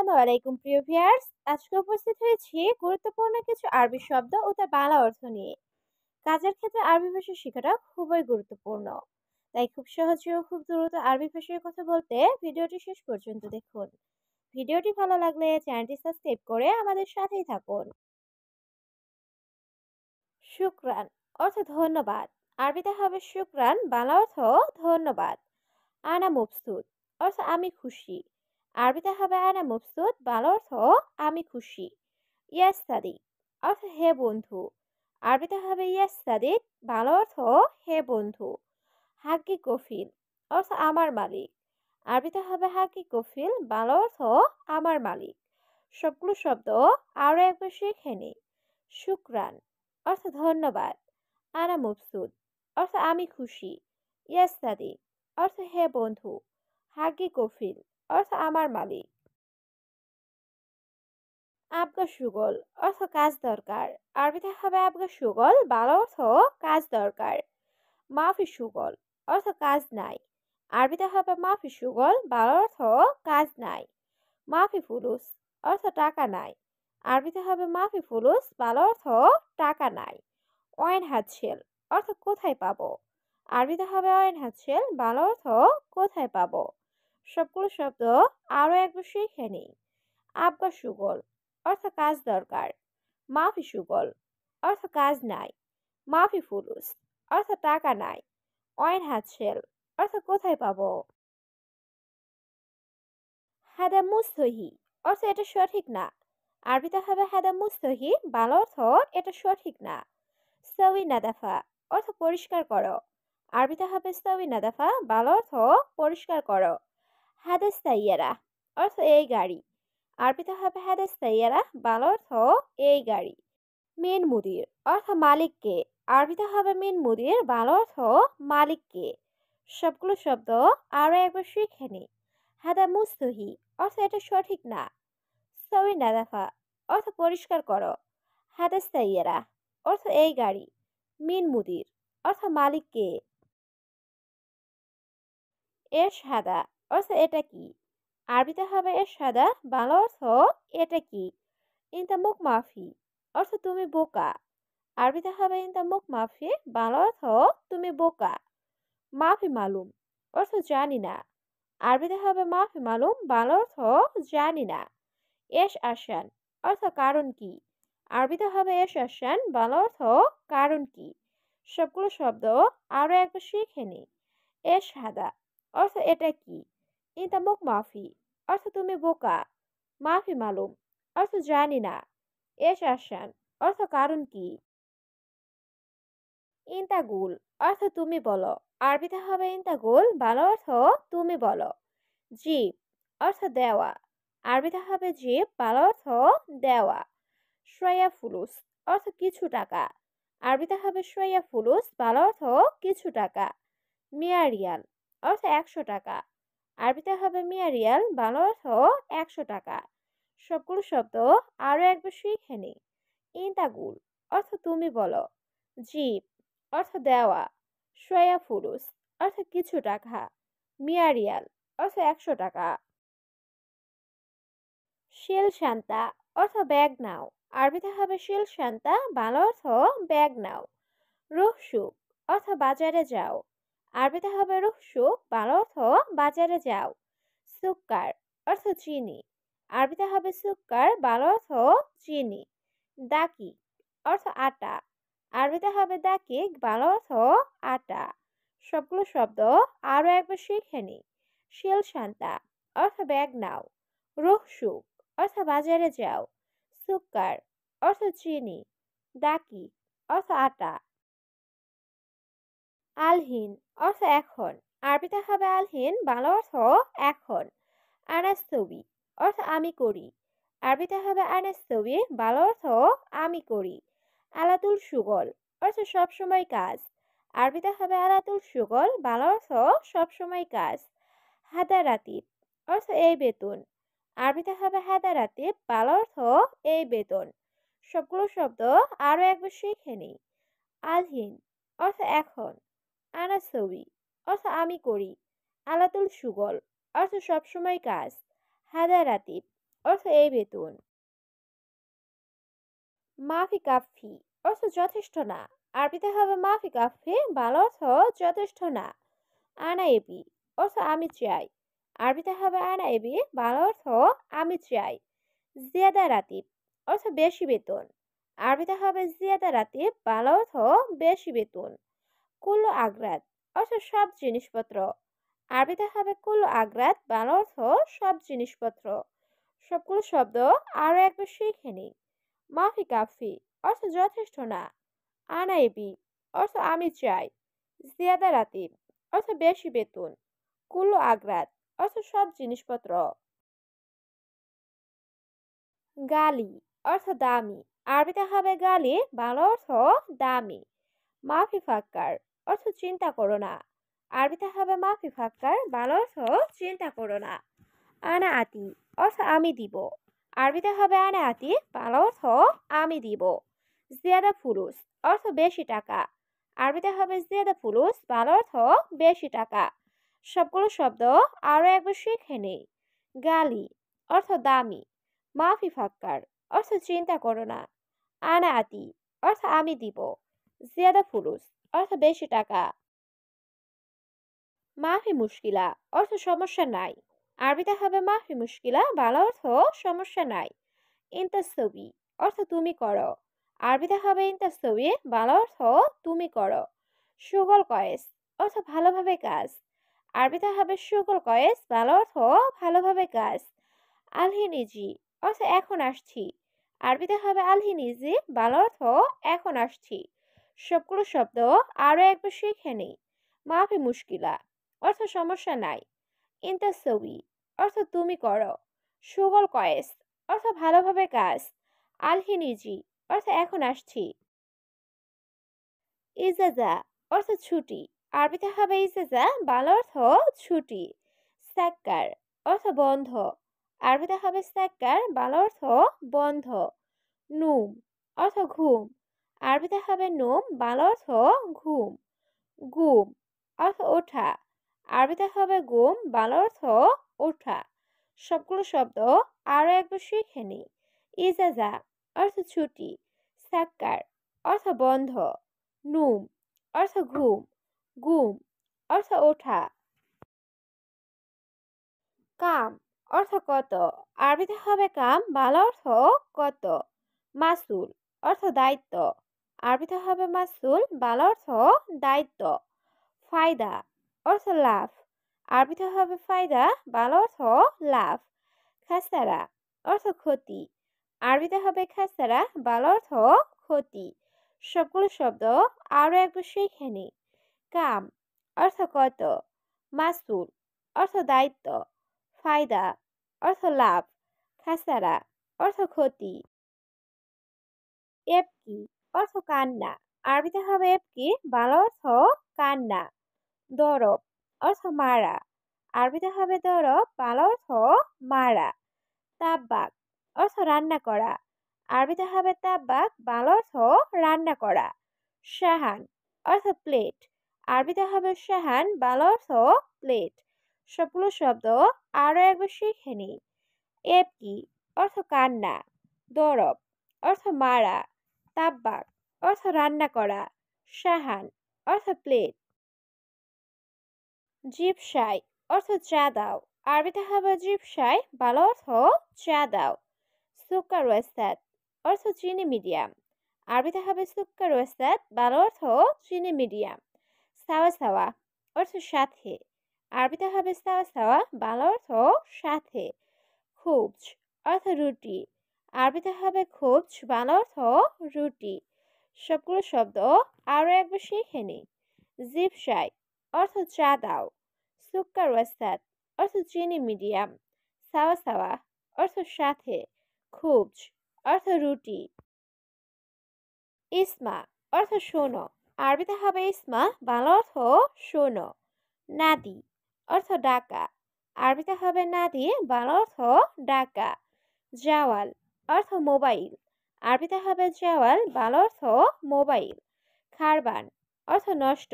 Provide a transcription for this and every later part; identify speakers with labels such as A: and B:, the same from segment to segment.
A: আসসালামু আলাইকুম প্রিয় ভিউয়ার্স। আজকে উপস্থিত হয়েছি গুরুত্বপূর্ণ কিছু আরবি শব্দ ও তার বাংলা অর্থ নিয়ে। কাজের ক্ষেত্রে আরবি ভাষা শেখাটা খুবই গুরুত্বপূর্ণ। তাই খুব সহজে ও খুব দ্রুত আরবি ভাষায় কথা বলতে ভিডিওটি শেষ পর্যন্ত দেখুন। ভিডিওটি ভালো লাগলে চ্যানেলটি সাবস্ক্রাইব করে আমাদের সাথেই থাকুন। শুকরান অর্থ ধন্যবাদ। আরবিতে হবে শুকরান, বাংলা অর্থ ধন্যবাদ। আনা মবসুত অর্থ আমি খুশি। আরবিতে হবে আনা মবসুত, বাংলা অর্থ আমি খুশি। ইয়াস সাদিক অর্থ হে বন্ধু। আরবিতে হবে ইয়াস সাদিক, বাংলা অর্থ হে বন্ধু। হাক্কি কফিল অর্থ আমার মালিক। আরবিতে হবে হাক্কি কফিল, বাংলা অর্থ আমার মালিক। সবগুলো শব্দ আরও একবার শিখে নিই। শুকরান অর্থ ধন্যবাদ। আনা মবসুদ অর্থ আমি খুশি। ইয়াস সাদিক অর্থ হে বন্ধু। হাগ্গি কফিল অর্থ আমার মালিক। আবগা সুগল অর্থ কাজ দরকার। আরবিতে হবে আবগা সুগল, বাংলা অর্থ কাজ দরকার। মাফি সুগল অর্থ কাজ নাই। আরবিতে হবে মাফি সুগল, বাংলা অর্থ কাজ নাই। মাফি ফুলুস অর্থ টাকা নাই। আরবিতে হবে মাফি ফুলুস, বাংলা অর্থ টাকা নাই। ওয়াইন হাতছেল অর্থ কোথায় পাবো। আরবিতে হবে ওয়াইন হাতছেল, বাংলা অর্থ কোথায় পাবো। সবগুলো শব্দ আরও একবার শিখে নিই। আবগা সুগল অর্থ কাজ দরকার। মাফি সুগল অর্থ কাজ নাই। মাফি ফুলুস অর্থ টাকা নাই। ওয়াইন হাতছেল অর্থ কোথায় পাবো। হাদা মুস্তহি অর্থ এটা সঠিক না। আরবিতে হবে হাদা মুস্তহি, বাংলা অর্থ এটা সঠিক না। সাউই নাদাফা অর্থ পরিষ্কার করো। আরবিতে হবে সাউই নাদাফা, বাংলা অর্থ পরিষ্কার করো। হাদাস সাইয়ারা অর্থ এই গাড়ি। আরবিতে হবে হাদাস সাইয়ারা, বাংলা অর্থ এই গাড়ি। মিন মুদির অর্থ মালিককে। আরবিতে হবে মিন মুদির, বাংলা অর্থ মালিককে। সবগুলো শব্দ আরও একবার শিখে নিই। হাদা মুস্তহি অর্থ এটা সঠিক না। সাউই নাদাফা অর্থ পরিষ্কার করো। হাদাস সাইয়ারা অর্থ এই গাড়ি। মিন মুদির অর্থ মালিককে। এরশাদা অর্থ এটা কি। আরবিতে হবে এরশাদা, বাংলা অর্থ এটা কি। ইনতা মুখ মাফি অর্থ তুমি বোকা। আরবিতে হবে ইনতা মুখ মাফি, বাংলা অর্থ তুমি বোকা। মাফি মালুম অর্থ জানি না। আরবিতে হবে মাফি মালুম, বাংলা অর্থ জানি না। এস আসান অর্থ কারণ কি। আরবিতে হবে এস আসান, বাংলা অর্থ কারণ কি। সবগুলো শব্দ আরও একবার শিখে নিই। এস হাদা অর্থ এটা কি। ইনতা মুখ মাফি অর্থ তুমি বোকা। মাফি মালুম অর্থ জানি না। এস আসান অর্থ কারণ কি। ইন্তাগুল অর্থ তুমি বলো। আরবিতে হবে ইন্তাগুল, বাংলা অর্থ তুমি বলো। জিব অর্থ দেওয়া। আরবিতে হবে জিব, বাংলা অর্থ দেওয়া। শোয়া ফুলুস অর্থ কিছু টাকা। আরবিতে হবে শোয়া ফুলুস, বাংলা অর্থ কিছু টাকা। মিয়া রিয়াল অর্থ 100 টাকা। আরবিতে হবে মিয়া রিয়াল, বাংলা অর্থ 100 টাকা। সবগুলো শব্দ আরও একবার শিখে নিই। ইন্তাগুল অর্থ তুমি বলো। জিব অর্থ দেওয়া। শোয়া ফুলুস অর্থ কিছু টাকা। মিয়া রিয়াল অর্থ 100 টাকা। শিল শান্তা অর্থ ব্যাগ নাও। আরবিতে হবে শিল শান্তা, বাংলা অর্থ ব্যাগ নাও। রুহ সুক অর্থ বাজারে যাও। আরবিতে হবে রুহ সুক, বাংলা অর্থ বাজারে যাও। সুক্কার অর্থ চিনি। আরবিতে হবে সুক্কার, বাংলা অর্থ চিনি। দাকি অর্থ আটা। আরবিতে হবে দাকিক, বাংলা অর্থ আটা। সবগুলো শব্দ আরও একবার শিখে নিই। শিল শান্তা অর্থ ব্যাগ নাও। রুহ সুক অর্থ বাজারে যাও। সুক্কার অর্থ চিনি। দাকি অর্থ আটা। আলহিন অর্থ এখন। আরবিতে হবে আলহিন, বাংলা অর্থ এখন। আনাস্তবি অর্থ আমি করি। আরবিতে হবে আনাস্তবি, বাংলা অর্থ আমি করি। আলাতুল সুগল অর্থ সবসময় কাজ। আরবিতে হবে আলাতুল সুগল, বাংলা অর্থ সবসময় কাজ। হাদা রাতিব অর্থ এই বেতন। আরবিতে হবে হাদা রাতিব, বাংলা অর্থ এই বেতন। সবগুলো শব্দ আরও একবার শিখে নিই। আলহিন অর্থ এখন। আনাসবি অর্থ আমি করি। আলাতুল সুগল অর্থ সবসময় কাজ। হাদা রাতিব অর্থ এই বেতন। মাফি কাফি অর্থ যথেষ্ট না। আরবিতে হবে মাফি কাফি, বাংলা অর্থ যথেষ্ট না। আনা এবি অর্থ আমি চাই। আরবিতে হবে আনা এবি, বাংলা অর্থ আমি চাই। জিয়াদা রাতিব অর্থ বেশি বেতন। আরবিতে হবে জিয়াদা রাতিব, বাংলা অর্থ বেশি বেতন। কুল্লু আগ্রাত অর্থ সব জিনিসপত্র। আরবিতে হবে কুল্লু আগ্রাত, বাংলা অর্থ সব জিনিসপত্র। সবগুলো শব্দ আরো একবার শিখে নিই। মাফি কাফি অর্থ যথেষ্ট না। আনাইবি অর্থ আমি চাই। জিয়াদা রাতিব অর্থ বেশি বেতন। কুল্লু আগ্রাত অর্থ সব জিনিসপত্র। গালি অর্থ দামি। আরবিতে হবে গালি, বাংলা অর্থ দামি। মাফি ফাক্কার অর্থ চিন্তা করো না। আরবিতে হবে মাফি ফাক্কার, বাংলা অর্থ চিন্তা করো না। আনা আতি অর্থ আমি দিব। আরবিতে হবে আনা আতি, বাংলা অর্থ আমি দিব। জিয়াদা ফুলুস অর্থ বেশি টাকা। আরবিতে হবে জিয়াদা ফুলুস, বাংলা অর্থ বেশি টাকা। সবগুলো শব্দ আরো একবার শিখে নেই। গালি অর্থ দামি। মাফি ফাক্কার অর্থ চিন্তা করো না। আনা আতি অর্থ আমি দিব। জিয়াদা ফুলুস অর্থ বেশি টাকা। মাফি মুশকিলা অর্থ সমস্যা নাই। আরবিতে হবে মাফি মুশকিলা, বাংলা অর্থ সমস্যা নাই। ইন্তাসবি অর্থ তুমি করো। আরবিতে হবে ইন্তাসবি, বাংলা অর্থ তুমি করো। সুগল কয়েস অর্থ ভালোভাবে কাজ। আরবিতে হবে সুগল কয়েস, বাংলা অর্থ ভালোভাবে কাজ। আলহিনিজি অর্থ এখন আসছি। আরবিতে হবে আলহিনিজি, বাংলা অর্থ এখন আসছি। সবগুলো শব্দ আরো একবার শিখে নিই। মাফি মুশকিলা অর্থ সমস্যা নাই। ইন্তাসবি অর্থ তুমি করো। সুগল কয়েস অর্থ ভালোভাবে কাজ। আলহিনিজি অর্থ এখন আসছি। ইজাজা অর্থ ছুটি। আরবিতে হবে ইজাজা, বাংলা অর্থ ছুটি। সাক্কার অর্থ বন্ধ। আরবিতে হবে সাক্কার, বাংলা অর্থ বন্ধ। নুম অর্থ ঘুম। আরবিতে হবে নুম, বাংলা অর্থ ঘুম। গুম অর্থ ওঠা। আরবিতে হবে গুম, বাংলা অর্থ ওঠা। সবগুলো শব্দ আরো একবার শিখে নিই। ইজাজা অর্থ ছুটি। সাক্কার অর্থ বন্ধ। নুম অর্থ ঘুম। গুম অর্থ ওঠা। কাম অর্থ কত। আরবিতে হবে কাম, বাংলা অর্থ কত। মাসুল অর্থ দায়িত্ব। আরবিতে হবে মাসুল, বাংলা অর্থ দায়িত্ব। ফায়দা অর্থ লাভ। আরবিতে হবে ফায়দা, বাংলা অর্থ লাভ। খাসারা অর্থ ক্ষতি। আরবিতে হবে খাসারা, বাংলা অর্থ ক্ষতি। সবগুলো শব্দ আরো একবার শিখে নিই। কাম অর্থ কত। মাসুল অর্থ দায়িত্ব। ফায়দা অর্থ লাভ। খাসারা অর্থ ক্ষতি। এবকি অর্থ কান্না। আরবিতে হবে এবকি, বাংলা অর্থ কান্না। দরব অর্থ মারা। আরবিতে হবে দরব, বাংলা অর্থ মারা। তাব্বাক অর্থ রান্না করা। আরবিতে হবে তাব্বাক, বাংলা অর্থ রান্না করা। সাহান অর্থ প্লেট। আরবিতে হবে সাহান, বাংলা অর্থ প্লেট। সবগুলো শব্দ আরো একবার শিখে নিই। এবকি অর্থ কান্না। দরব অর্থ মারা। তাব্বাক অর্থ রান্না করা। সাহান অর্থ প্লেট। জিপসাই অর্থ চা দাও। আরবিতে হবে জিপসাই, বাংলা অর্থ চা দাও। সুক্কার ওয়েস্তাদ অর্থ চিনি মিডিয়াম। আরবিতে হবে সুক্কার ওয়েস্তাদ, বাংলা অর্থ চিনি মিডিয়াম। সাওয়া সাওয়া অর্থ সাথে। আরবিতে হবে সাওয়া সাওয়া, বাংলা অর্থ সাথে। খুবজ অর্থ রুটি। আরবিতে হবে খুবজ, বাংলা অর্থ রুটি। সবগুলো শব্দ আরো একবার শিখে নিই। জিপসাই অর্থ চা দাও। সুক্কার ওয়াস্তাদ অর্থ চিনি মিডিয়াম। সাওয়া সাওয়া অর্থ সাথে। খুবজ অর্থ রুটি। ইসমা অর্থ শোনো। আরবিতে হবে ইসমা, বাংলা অর্থ শোনো। নাদি অর্থ ডাকা। আরবিতে হবে নাদি, বাংলা অর্থ ডাকা। জাওয়াল অর্থ মোবাইল। আরবিতে হবে জাওয়াল, বাংলা অর্থ মোবাইল। খারবান অর্থ নষ্ট।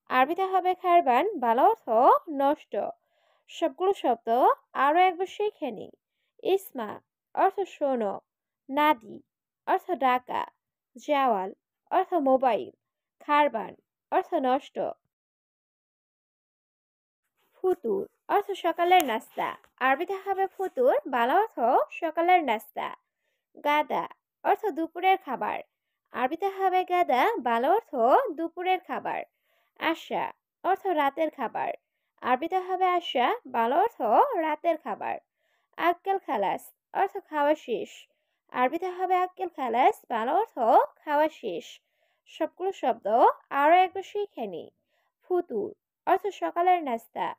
A: আরবিতে হবে খারবান, বাংলা অর্থ নষ্ট। সবগুলো শব্দ আরো একবার শিখে নিই। ইসমা অর্থ শোনো, নাদি অর্থ ডাকা, জাওয়াল অর্থ মোবাইল, খারবান অর্থ নষ্ট। ফুতুর অর্থ সকালের নাস্তা। আরবিতে হবে ফুতুর, বাংলা অর্থ সকালের নাস্তা। গাদা অর্থ দুপুরের খাবার। আরবিতে হবে গাদা, বাংলা অর্থ দুপুরের খাবার। আশা অর্থ রাতের খাবার। আরবিতে হবে আশা, বাংলা অর্থ রাতের খাবার। আক্কেল খালাস অর্থ খাওয়া শেষ। আরবিতে হবে আক্কেল খালাস, বাংলা অর্থ খাওয়া শেষ। সবগুলো শব্দ আরও একবার শিখে নি। ফুতুর অর্থ সকালের নাস্তা।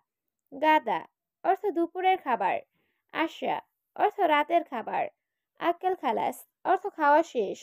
A: গাদা অর্থ দুপুরের খাবার। আশা অর্থ রাতের খাবার। আক্কেল খালাস অর্থ খাওয়া শেষ।